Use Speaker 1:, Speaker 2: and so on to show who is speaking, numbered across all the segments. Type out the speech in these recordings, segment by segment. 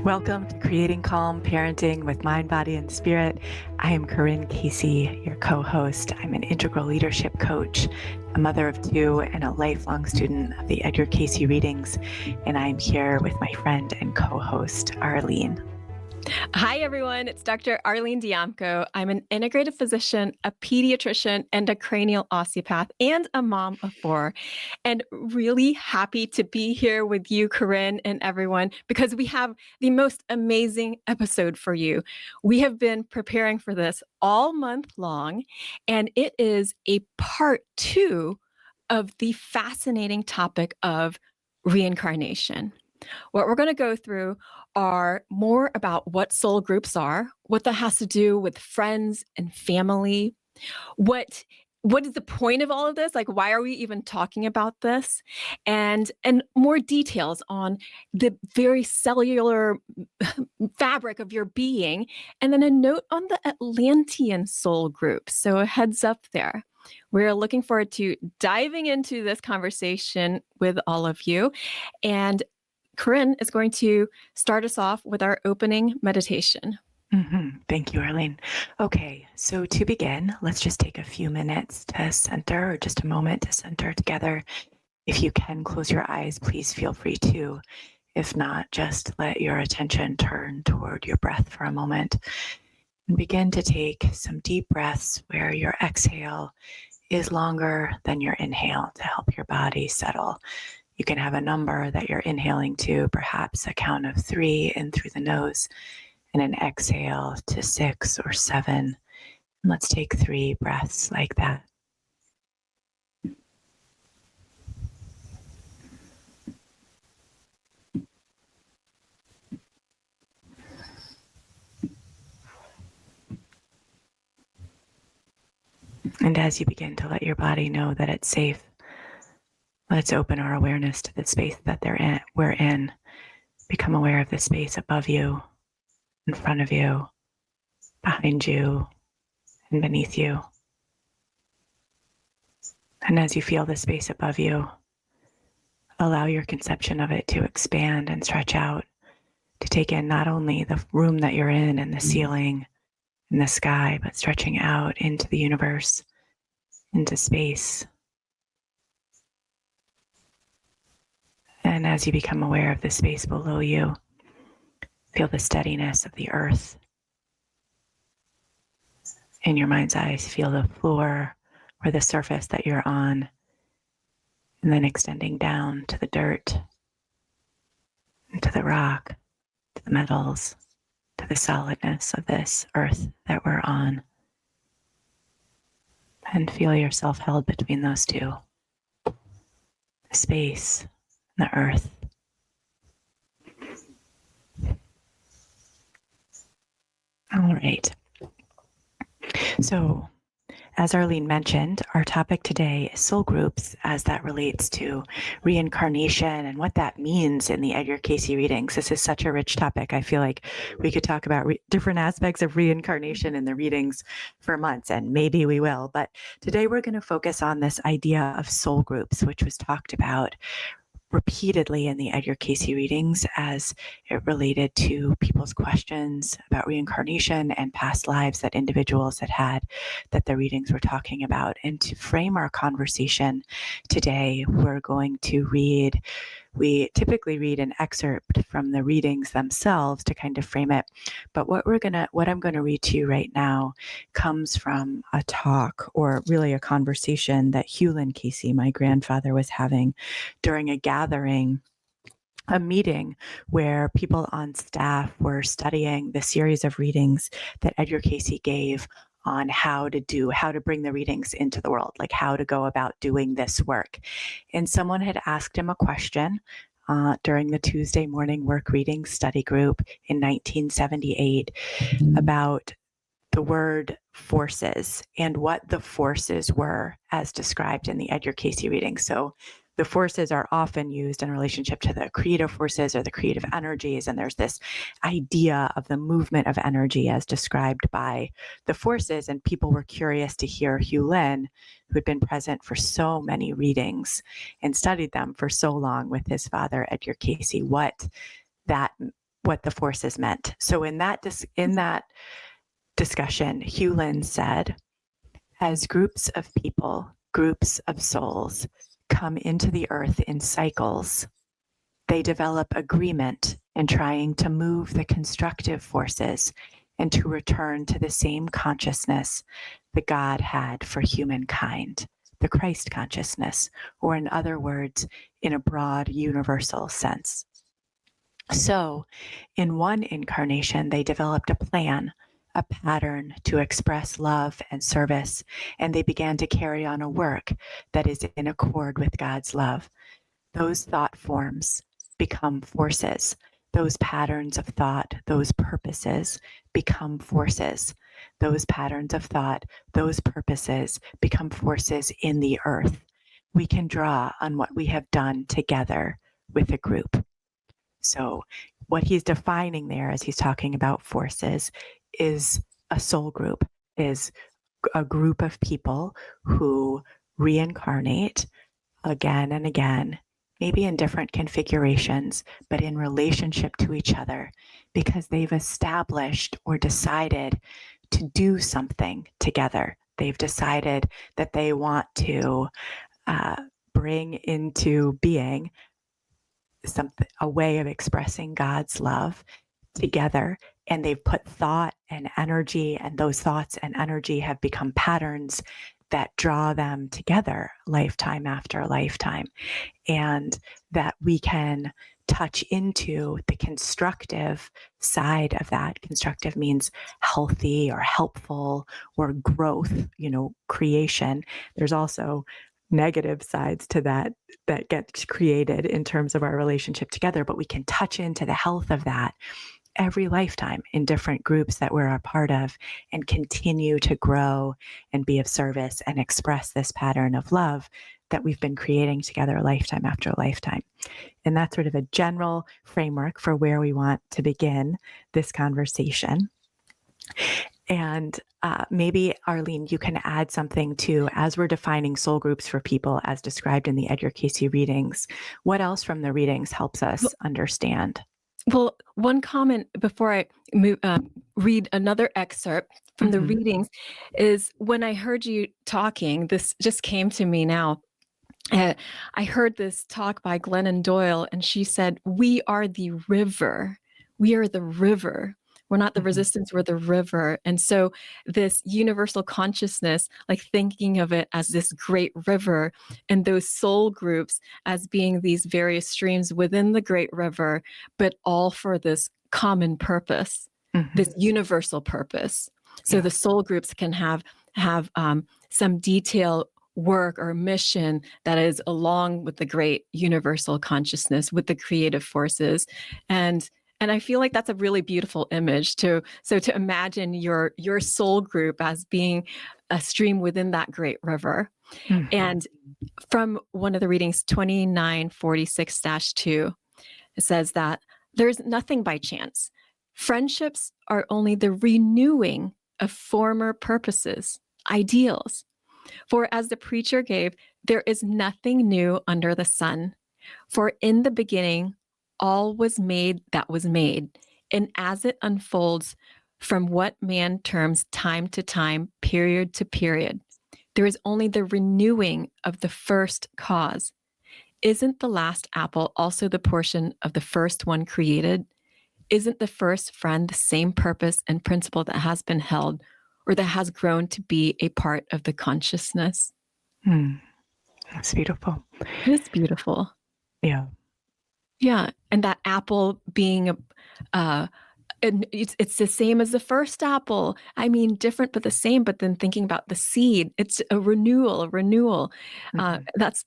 Speaker 1: Welcome to Creating Calm Parenting with Mind, Body, and Spirit. I am Corinne Cayce, your co-host. I'm an integral leadership coach, a mother of two, and a lifelong student of the Edgar Cayce readings. And I'm here with my friend and co-host, Arlene.
Speaker 2: Hi, everyone. It's Dr. Arlene Dijamco. I'm an integrative physician, a pediatrician, and a cranial osteopath, and a mom of four. And really happy to be here with you, Corinne, and everyone, because we have the most amazing episode for you. We have been preparing for this all month long, and it is a part 2 of the fascinating topic of reincarnation. What we're going to go through are more about what soul groups are, what that has to do with friends and family, what is the point of all of this? Like, why are we even talking about this? And more details on the very cellular fabric of your being, and then a note on the Atlantean soul group. So a heads up there. We're looking forward to diving into this conversation with all of you. And Corinne is going to start us off with our opening meditation.
Speaker 1: Thank you, Arlene. Okay, so to begin, let's just take a few minutes to center, or just a moment to center together. If you can close your eyes, please feel free to. If not, just let your attention turn toward your breath for a moment. And begin to take some deep breaths where your exhale is longer than your inhale to help your body settle. You can have a number that you're inhaling to, perhaps a count of 3 in through the nose, and an exhale to 6 or 7. And let's take 3 breaths like that. And as you begin to let your body know that it's safe, let's open our awareness to the space that we're in. Become aware of the space above you, in front of you, behind you, and beneath you. And as you feel the space above you, allow your conception of it to expand and stretch out, to take in not only the room that you're in and the ceiling and the sky, but stretching out into the universe, into space. And as you become aware of the space below you, feel the steadiness of the earth. In your mind's eyes, feel the floor or the surface that you're on, and then extending down to the dirt, and to the rock, to the metals, to the solidness of this earth that we're on. And feel yourself held between those two, the space and the earth. All right. So, as Arlene mentioned, our topic today is soul groups as that relates to reincarnation and what that means in the Edgar Cayce readings. This is such a rich topic. I feel like we could talk about different aspects of reincarnation in the readings for months, and maybe we will. But today we're going to focus on this idea of soul groups, which was talked about repeatedly in the Edgar Cayce readings as it related to people's questions about reincarnation and past lives that individuals had had that the readings were talking about. And to frame our conversation today, we're going to we typically read an excerpt from the readings themselves to kind of frame it. But what I'm going to read to you right now comes from a talk, or really a conversation that Arlene Cayce, my grandfather, was having during a meeting where people on staff were studying the series of readings that Edgar Cayce gave on how to bring the readings into the world, like how to go about doing this work. And someone had asked him a question during the Tuesday morning work reading study group in 1978 about the word forces and what the forces were as described in the Edgar Cayce reading. So the forces are often used in relationship to the creative forces or the creative energies. And there's this idea of the movement of energy as described by the forces. And people were curious to hear Arlene, who had been present for so many readings and studied them for so long with his father, Edgar Cayce, what that what the forces meant. So in that discussion, Hewlin said, as groups of people, groups of souls come into the earth in cycles, they develop agreement in trying to move the constructive forces and to return to the same consciousness that God had for humankind, the Christ consciousness, or in other words, in a broad universal sense. So, in one incarnation, they developed a plan, a pattern to express love and service, and they began to carry on a work that is in accord with God's love. Those thought forms become forces. Those patterns of thought, those purposes become forces. Those patterns of thought, those purposes become forces in the earth. We can draw on what we have done together with a group. So, what he's defining there as he's talking about forces is a soul group, is a group of people who reincarnate again and again, maybe in different configurations, but in relationship to each other, because they've established or decided to do something together. They've decided that they want to bring into being a way of expressing God's love together, and they've put thought and energy, and those thoughts and energy have become patterns that draw them together lifetime after lifetime, and that we can touch into the constructive side of that. Constructive means healthy or helpful or growth, creation. There's also negative sides to that gets created in terms of our relationship together, but we can touch into the health of that every lifetime in different groups that we're a part of, and continue to grow and be of service and express this pattern of love that we've been creating together lifetime after lifetime. And that's sort of a general framework for where we want to begin this conversation. And maybe, Arlene, you can add something to, as we're defining soul groups for people as described in the Edgar Cayce readings, what else from the readings helps us understand?
Speaker 2: Well, one comment before I read another excerpt from the readings is, when I heard you talking, this just came to me now. I heard this talk by Glennon Doyle, and she said, "We are the river. We are the river. We're not the resistance, we're the river." And so this universal consciousness, like thinking of it as this great river, and those soul groups as being these various streams within the great river, but all for this common purpose, this universal purpose. So the soul groups can have some detailed work or mission that is along with the great universal consciousness, with the creative forces. And I feel like that's a really beautiful image to imagine your soul group as being a stream within that great river. And from one of the readings, 2946-2, it says that there's nothing by chance. Friendships are only the renewing of former purposes, ideals. For as the preacher gave, there is nothing new under the sun. For in the beginning, all was made that was made. And as it unfolds from what man terms time to time, period to period, there is only the renewing of the first cause. Isn't the last apple also the portion of the first one created? Isn't the first friend the same purpose and principle that has been held, or that has grown to be a part of the consciousness?
Speaker 1: That's beautiful.
Speaker 2: It is beautiful.
Speaker 1: Yeah.
Speaker 2: Yeah. And that apple being and it's the same as the first apple. I mean, different, but the same. But then thinking about the seed, it's a renewal. That's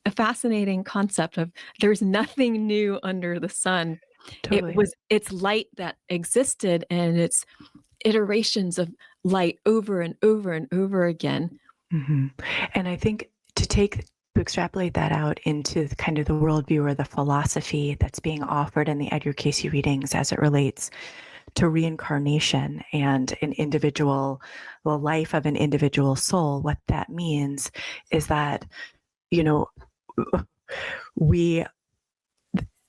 Speaker 2: a fascinating concept of there's nothing new under the sun.
Speaker 1: Totally.
Speaker 2: It's light that existed, and it's iterations of light over and over and over again.
Speaker 1: And I think to extrapolate that out into kind of the worldview or the philosophy that's being offered in the Edgar Cayce readings as it relates to reincarnation and the life of an individual soul, what that means is that, we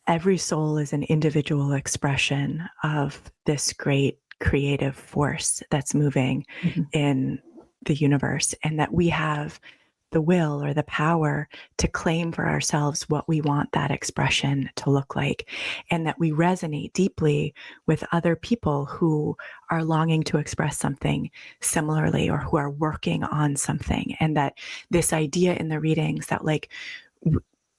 Speaker 1: every soul is an individual expression of this great creative force that's moving in the universe, and that we have the will or the power to claim for ourselves what we want that expression to look like, and that we resonate deeply with other people who are longing to express something similarly or who are working on something. And that this idea in the readings that like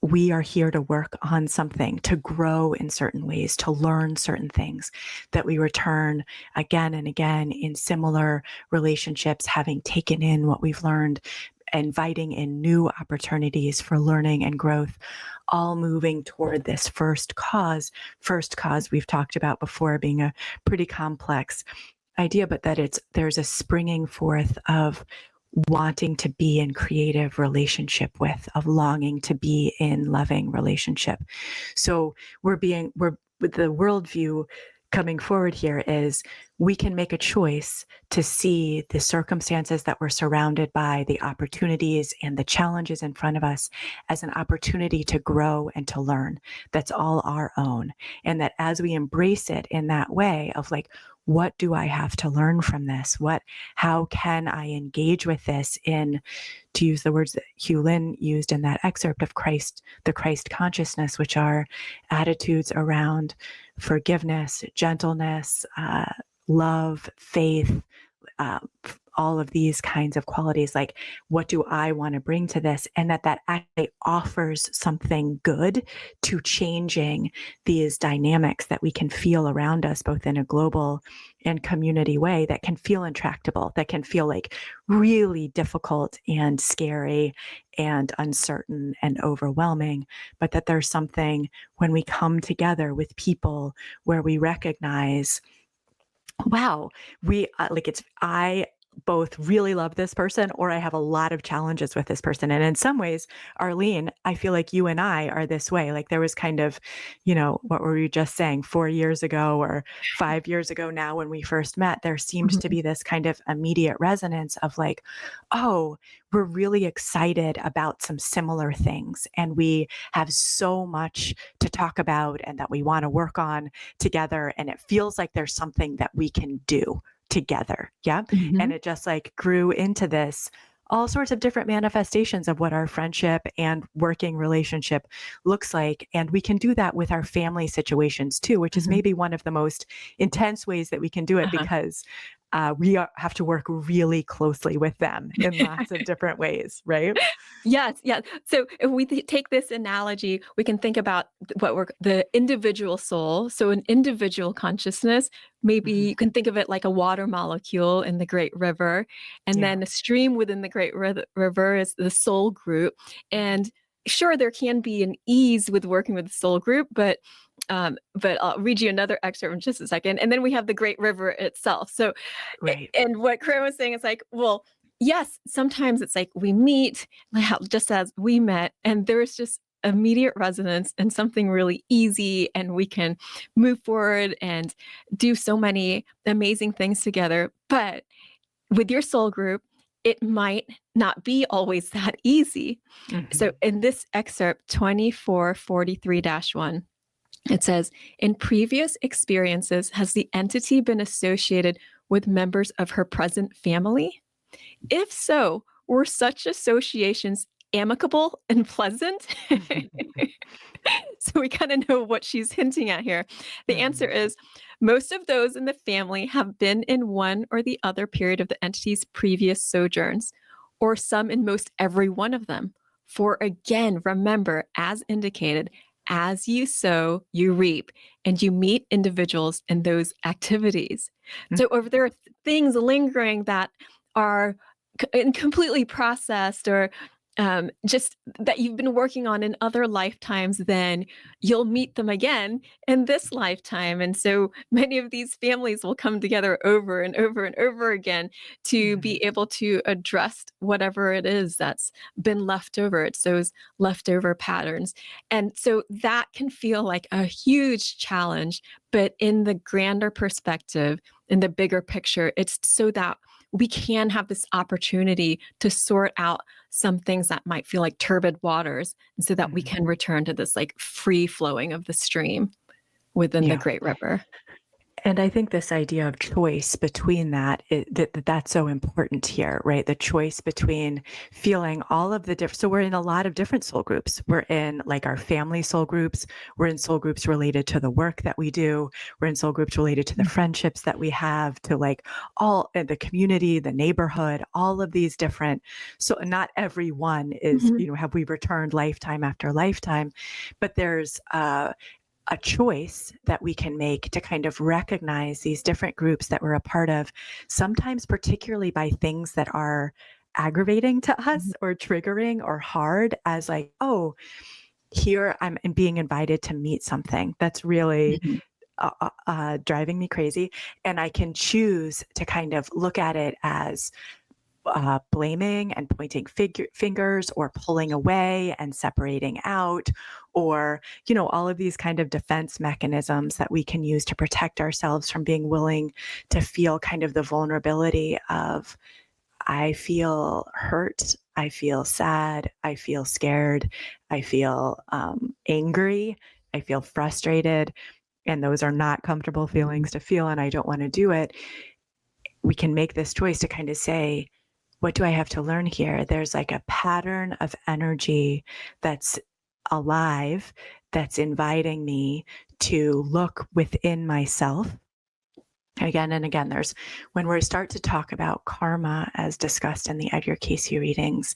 Speaker 1: we are here to work on something, to grow in certain ways, to learn certain things, that we return again and again in similar relationships, having taken in what we've learned, inviting in new opportunities for learning and growth, all moving toward this first cause. First cause we've talked about before being a pretty complex idea, but that there's a springing forth of wanting to be in creative relationship with, of longing to be in loving relationship. So with the worldview coming forward here is we can make a choice to see the circumstances that we're surrounded by, the opportunities and the challenges in front of us as an opportunity to grow and to learn. That's all our own. And that as we embrace it in that way of like, what do I have to learn from this? How can I engage with this in, to use the words that Hugh Lin used in that excerpt of Christ, the Christ consciousness, which are attitudes around forgiveness, gentleness, love, faith, all of these kinds of qualities. Like, what do I want to bring to this? And that actually offers something good to changing these dynamics that we can feel around us, both in a global and community way, that can feel intractable, that can feel like really difficult and scary and uncertain and overwhelming. But that there's something when we come together with people where we recognize, wow, I both really love this person, or I have a lot of challenges with this person. And in some ways, Arlene, I feel like you and I are this way. Like there was kind of, what were we just saying, 4 years ago or 5 years ago now when we first met, there seems to be this kind of immediate resonance of like, oh, we're really excited about some similar things. And we have so much to talk about and that we want to work on together. And it feels like there's something that we can do together. Yeah. And it just like grew into this, all sorts of different manifestations of what our friendship and working relationship looks like. And we can do that with our family situations too, which is maybe one of the most intense ways that we can do it, because have to work really closely with them in lots of different ways, right?
Speaker 2: Yes. So if we take this analogy, we can think about the individual soul. So an individual consciousness, maybe you can think of it like a water molecule in the great river, and then a stream within the great river is the soul group. And sure, there can be an ease with working with the soul group, but I'll read you another excerpt in just a second. And then we have the great river itself. So,
Speaker 1: right.
Speaker 2: And what Corinne was saying is like, well, yes, sometimes it's like we meet just as we met, and there's just immediate resonance and something really easy, and we can move forward and do so many amazing things together. But with your soul group, it might not be always that easy. So in this excerpt 2443-1, it says, in previous experiences, has the entity been associated with members of her present family? If so, were such associations amicable and pleasant? So we kind of know what she's hinting at here. The answer is most of those in the family have been in one or the other period of the entity's previous sojourns, or some in most every one of them. For again, remember, as indicated, as you sow, you reap, and you meet individuals in those activities. So if there are things lingering that are completely processed or just that you've been working on in other lifetimes, then you'll meet them again in this lifetime. And so many of these families will come together over and over and over again to be able to address whatever it is that's been left over. It's those leftover patterns. And so that can feel like a huge challenge, but in the grander perspective, in the bigger picture, it's so that we can have this opportunity to sort out some things that might feel like turbid waters, and so that we can return to this like free flowing of the stream within the
Speaker 1: Yeah.
Speaker 2: great river.
Speaker 1: And I think this idea of choice between that's so important here, right? The choice between feeling all of the different. So we're in a lot of different soul groups. We're in like our family soul groups. We're in soul groups related to the work that we do. We're in soul groups related to the friendships that we have, to like all the community, the neighborhood, all of these different. So not every one is, have we returned lifetime after lifetime, but there's a choice that we can make to kind of recognize these different groups that we're a part of, sometimes particularly by things that are aggravating to us or triggering or hard, as like, oh, here I'm being invited to meet something that's really driving me crazy. And I can choose to kind of look at it as blaming and pointing fingers, or pulling away and separating out, or, all of these kind of defense mechanisms that we can use to protect ourselves from being willing to feel kind of the vulnerability of, I feel hurt, I feel sad, I feel scared, I feel angry, I feel frustrated, and those are not comfortable feelings to feel, and I don't want to do it. We can make this choice to kind of say, what do I have to learn here? There's like a pattern of energy that's alive, that's inviting me to look within myself. Again and again, when we start to talk about karma, as discussed in the Edgar Cayce readings,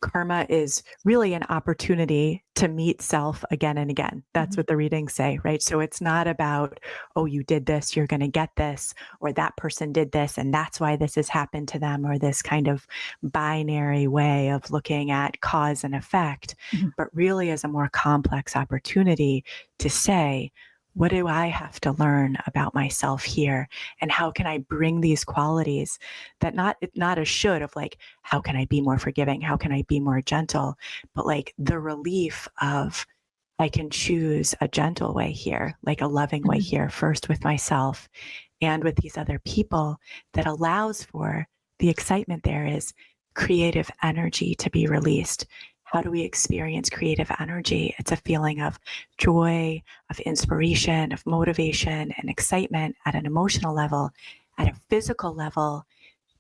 Speaker 1: karma is really an opportunity to meet self again and again. That's what the readings say, right? So it's not about, oh, you did this, you're going to get this, or that person did this, and that's why this has happened to them, or this kind of binary way of looking at cause and effect, but really as a more complex opportunity to say, what do I have to learn about myself here? And how can I bring these qualities that not a should of like, how can I be more forgiving? How can I be more gentle? But like the relief of, I can choose a gentle way here, like a loving way here, first with myself and with these other people, that allows for the excitement. There is creative energy to be released. How do we experience creative energy? It's a feeling of joy, of inspiration, of motivation and excitement at an emotional level. At a physical level,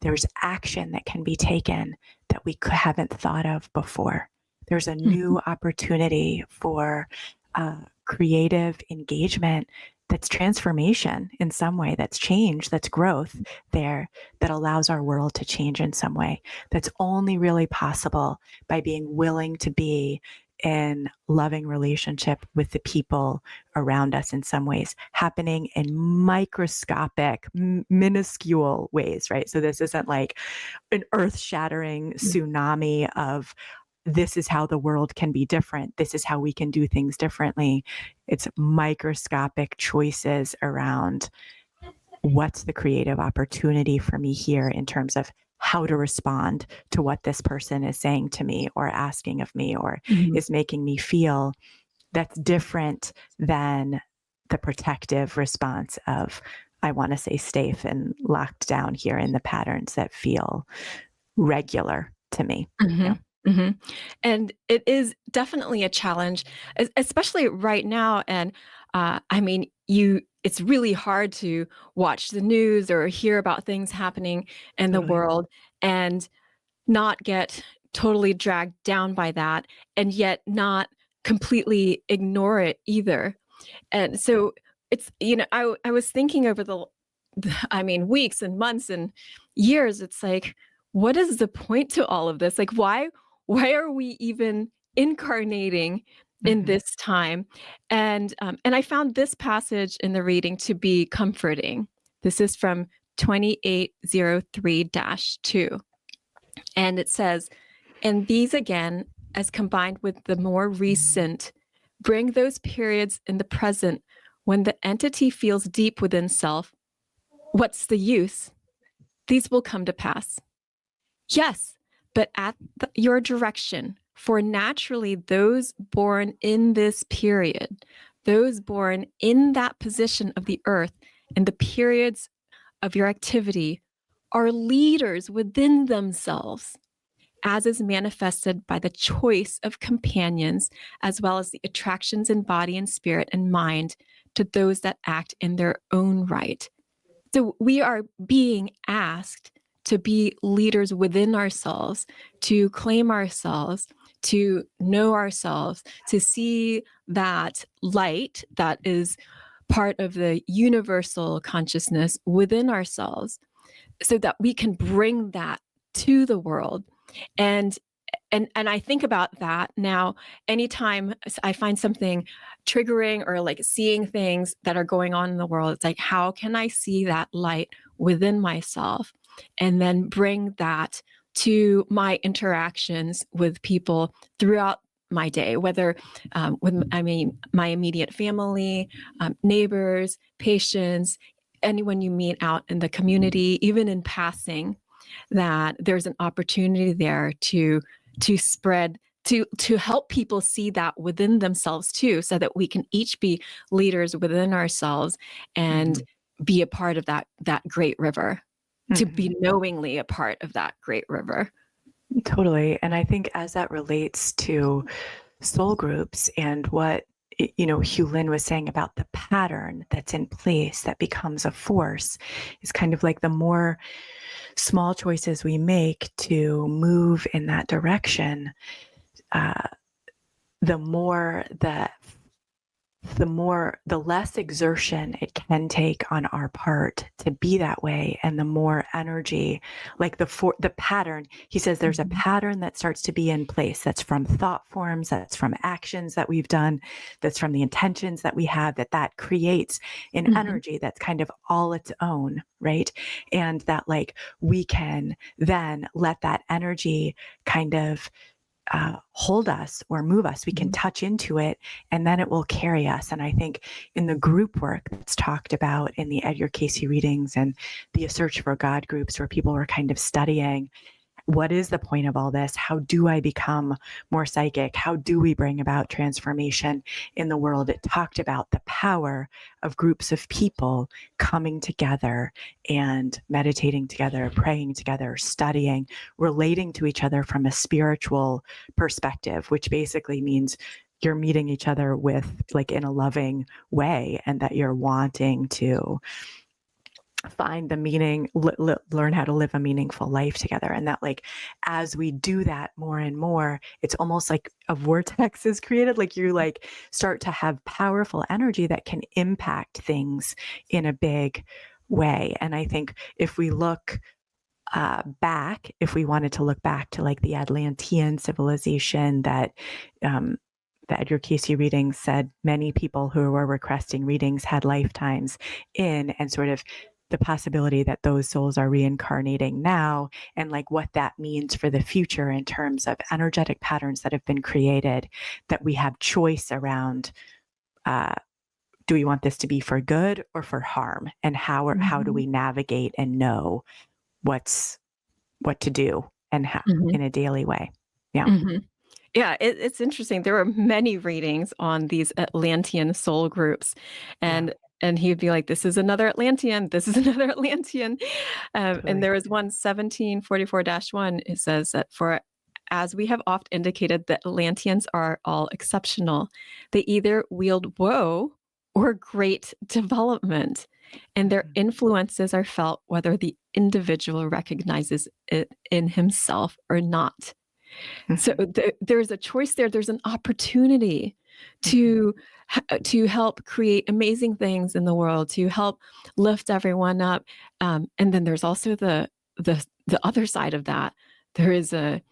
Speaker 1: there's action that can be taken that we haven't thought of before. There's a new opportunity for creative engagement that's transformation in some way, that's change, that's growth there, that allows our world to change in some way. That's only really possible by being willing to be in loving relationship with the people around us, in some ways happening in microscopic, minuscule ways, right? So this isn't like an earth-shattering tsunami of, this is how the world can be different, this is how we can do things differently. It's microscopic choices around, what's the creative opportunity for me here in terms of how to respond to what this person is saying to me or asking of me, or is making me feel, that's different than the protective response of, I want to stay safe and locked down here in the patterns that feel regular to me. Yeah.
Speaker 2: And it is definitely a challenge, especially right now. And I mean, it's really hard to watch the news or hear about things happening in the world and not get totally dragged down by that, and yet not completely ignore it either. And so it's, I was thinking over I mean, weeks and months and years, it's like, what is the point to all of this? Like, why are we even incarnating in this time? And I found this passage in the reading to be comforting. This is from 2803-2. And it says, and these again, as combined with the more recent, bring those periods in the present when the entity feels deep within self. What's the use? These will come to pass. Yes, but at your direction, for naturally those born in this period, those born in that position of the earth and the periods of your activity are leaders within themselves, as is manifested by the choice of companions, as well as the attractions in body and spirit and mind to those that act in their own right. So we are being asked to be leaders within ourselves, to claim ourselves, to know ourselves, to see that light that is part of the universal consciousness within ourselves, so that we can bring that to the world. And I think about that now. Anytime I find something triggering or like seeing things that are going on in the world, it's like, how can I see that light within myself and then bring that to my interactions with people throughout my day, whether my immediate family, neighbors, patients, anyone you meet out in the community, even in passing, that there's an opportunity there to spread, to help people see that within themselves too, so that we can each be leaders within ourselves and be a part of that great river, to be knowingly a part of that great river.
Speaker 1: Totally. And I think as that relates to soul groups and what Hugh Lin was saying about the pattern that's in place that becomes a force, is kind of like the more small choices we make to move in that direction, the less exertion it can take on our part to be that way, and the more energy, like the pattern. He says there's a pattern that starts to be in place, that's from thought forms, that's from actions that we've done, that's from the intentions that we have, that creates an energy that's kind of all its own, right? And that like we can then let that energy kind of hold us or move us. We can touch into it, and then it will carry us. And I think in the group work that's talked about in the Edgar Cayce readings and the Search for God groups, where people were kind of studying, what is the point of all this? How do I become more psychic? How do we bring about transformation in the world? It talked about the power of groups of people coming together and meditating together, praying together, studying, relating to each other from a spiritual perspective, which basically means you're meeting each other with like in a loving way, and that you're wanting to find the meaning, learn how to live a meaningful life together. And that like, as we do that more and more, it's almost like a vortex is created. Like you like start to have powerful energy that can impact things in a big way. And I think if we look back, if we wanted to look back to like the Atlantean civilization that the Edgar Cayce readings said many people who were requesting readings had lifetimes in, and sort of the possibility that those souls are reincarnating now, and like what that means for the future in terms of energetic patterns that have been created, that we have choice around, do we want this to be for good or for harm, and how do we navigate and know what to do and how in a daily way.
Speaker 2: Yeah, it's interesting. There were many readings on these Atlantean soul groups, and he'd be like, "This is another Atlantean. This is another Atlantean." And there was one 1744-1. It says that, "For as we have oft indicated, the Atlanteans are all exceptional. They either wield woe or great development, and their influences are felt whether the individual recognizes it in himself or not." So there's a choice there. There's an opportunity to help create amazing things in the world, to help lift everyone up. And then there's also the other side of that. There is an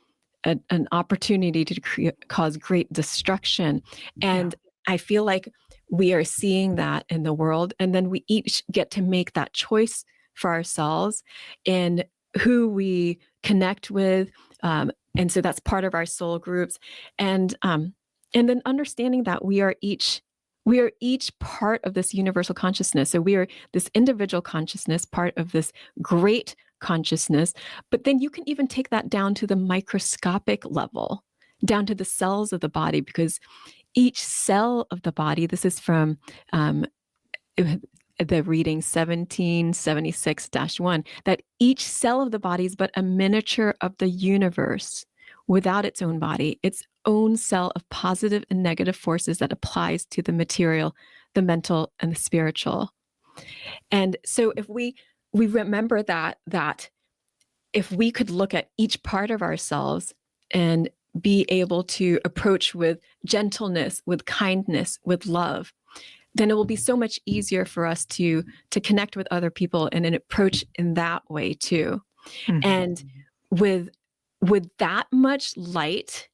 Speaker 2: opportunity to cause great destruction. And I feel like we are seeing that in the world. And then we each get to make that choice for ourselves in who we connect with. And so that's part of our soul groups. And then understanding that we are each part of this universal consciousness. So we are this individual consciousness, part of this great consciousness. But then you can even take that down to the microscopic level, down to the cells of the body, because each cell of the body, this is from the reading 1776-1, that each cell of the body is but a miniature of the universe without its own body, its own cell of positive and negative forces that applies to the material, the mental, and the spiritual. And so if we remember that if we could look at each part of ourselves and be able to approach with gentleness, with kindness, with love, then it will be so much easier for us to connect with other people and an approach in that way too. Mm-hmm. And with that much light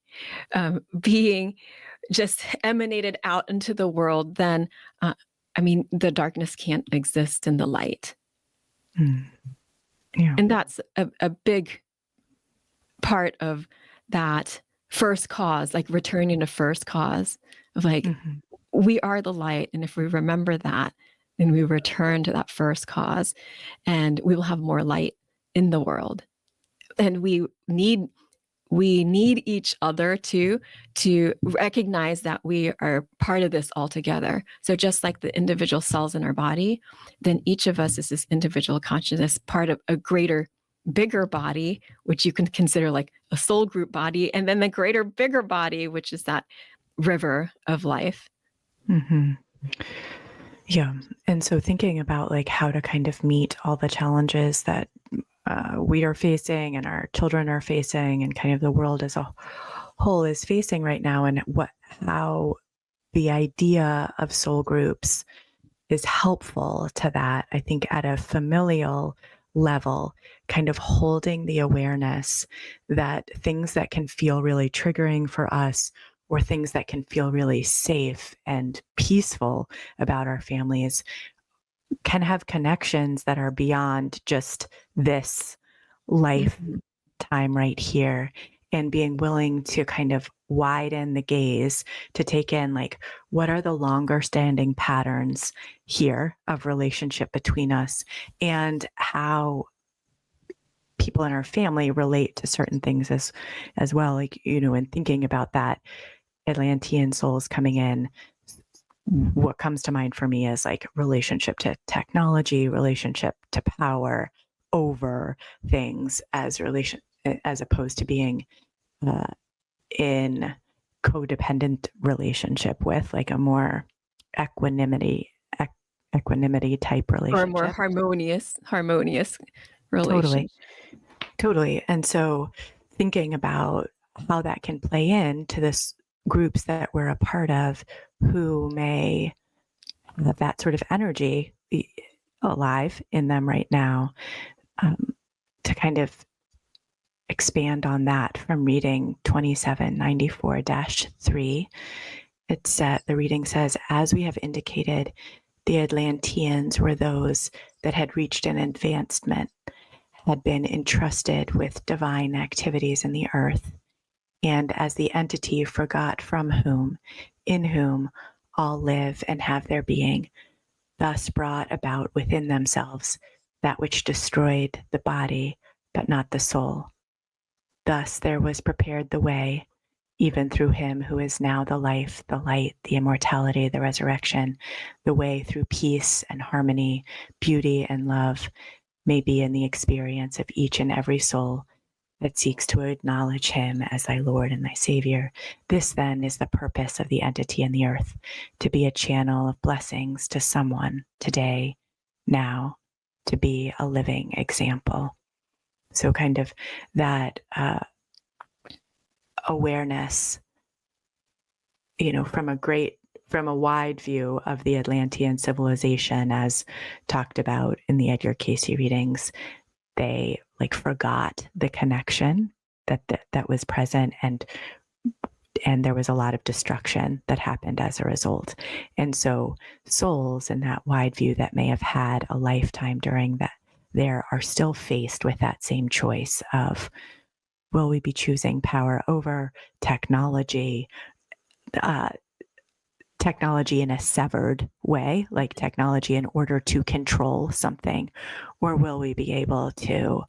Speaker 2: being just emanated out into the world, then the darkness can't exist in the light. Mm. Yeah. And that's a big part of that first cause, like returning to first cause of like, mm-hmm. we are the light. And if we remember that, then we return to that first cause and we will have more light in the world. And we need each other to recognize that we are part of this all together. So just like the individual cells in our body, then each of us is this individual consciousness, part of a greater, bigger body, which you can consider like a soul group body, and then the greater, bigger body, which is that river of life.
Speaker 1: Mm-hmm. Yeah. And so thinking about like how to kind of meet all the challenges that we are facing and our children are facing and kind of the world as a whole is facing right now, and how the idea of soul groups is helpful to that. I think at a familial level, kind of holding the awareness that things that can feel really triggering for us or things that can feel really safe and peaceful about our families can have connections that are beyond just this lifetime right here, and being willing to kind of widen the gaze to take in like, what are the longer standing patterns here of relationship between us and how people in our family relate to certain things as well. Like, and thinking about that, Atlantean souls coming in, what comes to mind for me is like relationship to technology, relationship to power over things as opposed to being in codependent relationship with like a more equanimity type relationship,
Speaker 2: or a more harmonious relationship.
Speaker 1: Totally. And so thinking about how that can play into this groups that we're a part of who may have that sort of energy alive in them right now, to kind of expand on that from reading 2794-3. The reading says, as we have indicated, the Atlanteans were those that had reached an advancement, had been entrusted with divine activities in the earth, and as the entity forgot from whom, in whom all live and have their being, thus brought about within themselves that which destroyed the body, but not the soul. Thus there was prepared the way, even through him who is now the life, the light, the immortality, the resurrection, the way through peace and harmony, beauty and love may be in the experience of each and every soul that seeks to acknowledge him as thy Lord and thy Savior. This then is the purpose of the entity in the earth, to be a channel of blessings to someone today, now, to be a living example. So kind of that awareness, from a wide view of the Atlantean civilization, as talked about in the Edgar Cayce readings. They forgot the connection that was present, and there was a lot of destruction that happened as a result. And so souls in that wide view that may have had a lifetime during that, there are still faced with that same choice of, will we be choosing power over technology, technology in a severed way, like technology in order to control something, or will we be able to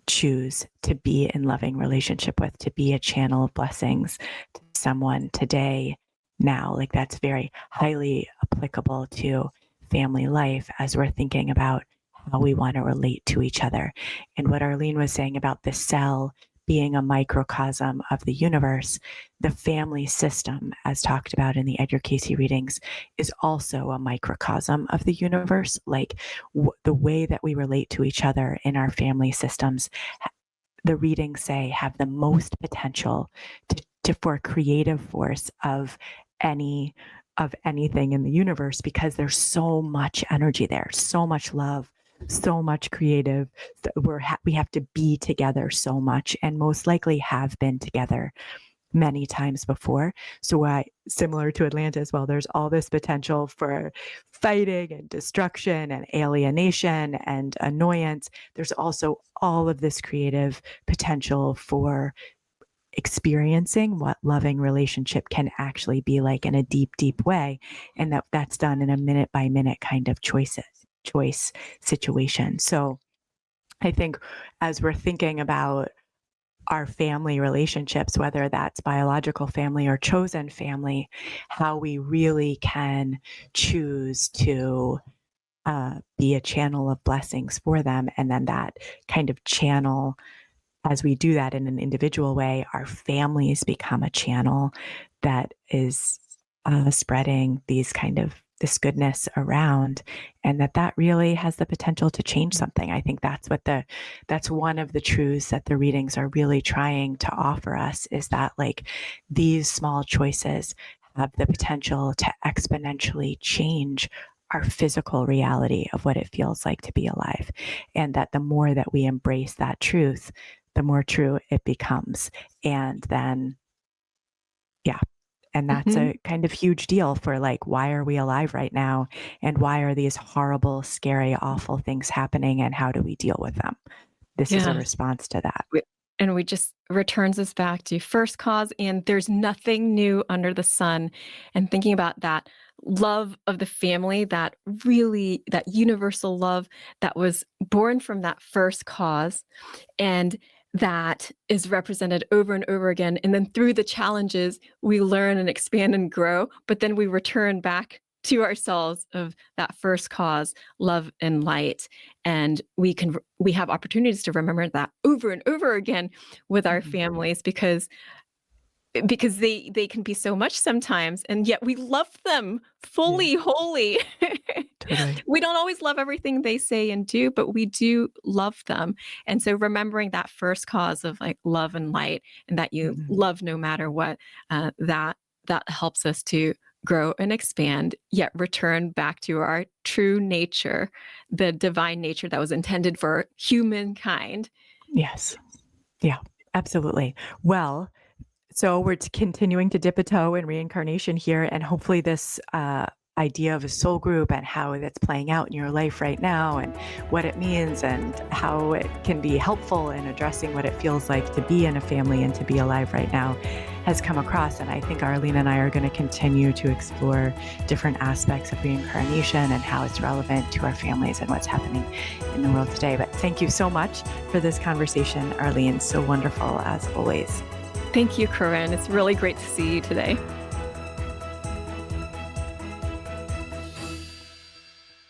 Speaker 1: choose to be in loving relationship with, to be a channel of blessings to someone today, now? Like that's very highly applicable to family life as we're thinking about how we want to relate to each other. And what Arlene was saying about the cell being a microcosm of the universe, the family system, as talked about in the Edgar Cayce readings, is also a microcosm of the universe. Like the way that we relate to each other in our family systems, the readings say, have the most potential for a creative force of anything in the universe, because there's so much energy there, so much love, so much creative. We have to be together so much, and most likely have been together many times before. So similar to Atlantis, while there's all this potential for fighting and destruction and alienation and annoyance, there's also all of this creative potential for experiencing what loving relationship can actually be like in a deep, deep way. And that's done in a minute by minute kind of choice situation. So I think as we're thinking about our family relationships, whether that's biological family or chosen family, how we really can choose to be a channel of blessings for them. And then that kind of channel, as we do that in an individual way, our families become a channel that is spreading this goodness around, and that really has the potential to change something. I think that's one of the truths that the readings are really trying to offer us, is that like these small choices have the potential to exponentially change our physical reality of what it feels like to be alive. And that the more that we embrace that truth, the more true it becomes. And then, and that's a kind of huge deal for like, why are we alive right now? And why are these horrible, scary, awful things happening? And how do we deal with them? This is a response to that.
Speaker 2: And we just returns us back to first cause, and there's nothing new under the sun. And thinking about that love of the family, that universal love that was born from that first cause, and that is represented over and over again. And then through the challenges, we learn and expand and grow, but then we return back to ourselves of that first cause, love and light. And we have opportunities to remember that over and over again with our families, because they can be so much sometimes, and yet we love them fully, wholly.
Speaker 1: Totally.
Speaker 2: We don't always love everything they say and do, but we do love them. And so remembering that first cause of like love and light, and that you love no matter what, that helps us to grow and expand, yet return back to our true nature, the divine nature that was intended for humankind.
Speaker 1: Yes. Yeah, absolutely. Well, so we're continuing to dip a toe in reincarnation here, and hopefully this idea of a soul group and how that's playing out in your life right now, and what it means, and how it can be helpful in addressing what it feels like to be in a family and to be alive right now, has come across. And I think Arlene and I are going to continue to explore different aspects of reincarnation and how it's relevant to our families and what's happening in the world today. But thank you so much for this conversation, Arlene. So wonderful as always.
Speaker 2: Thank you, Corinne. It's really great to see you today.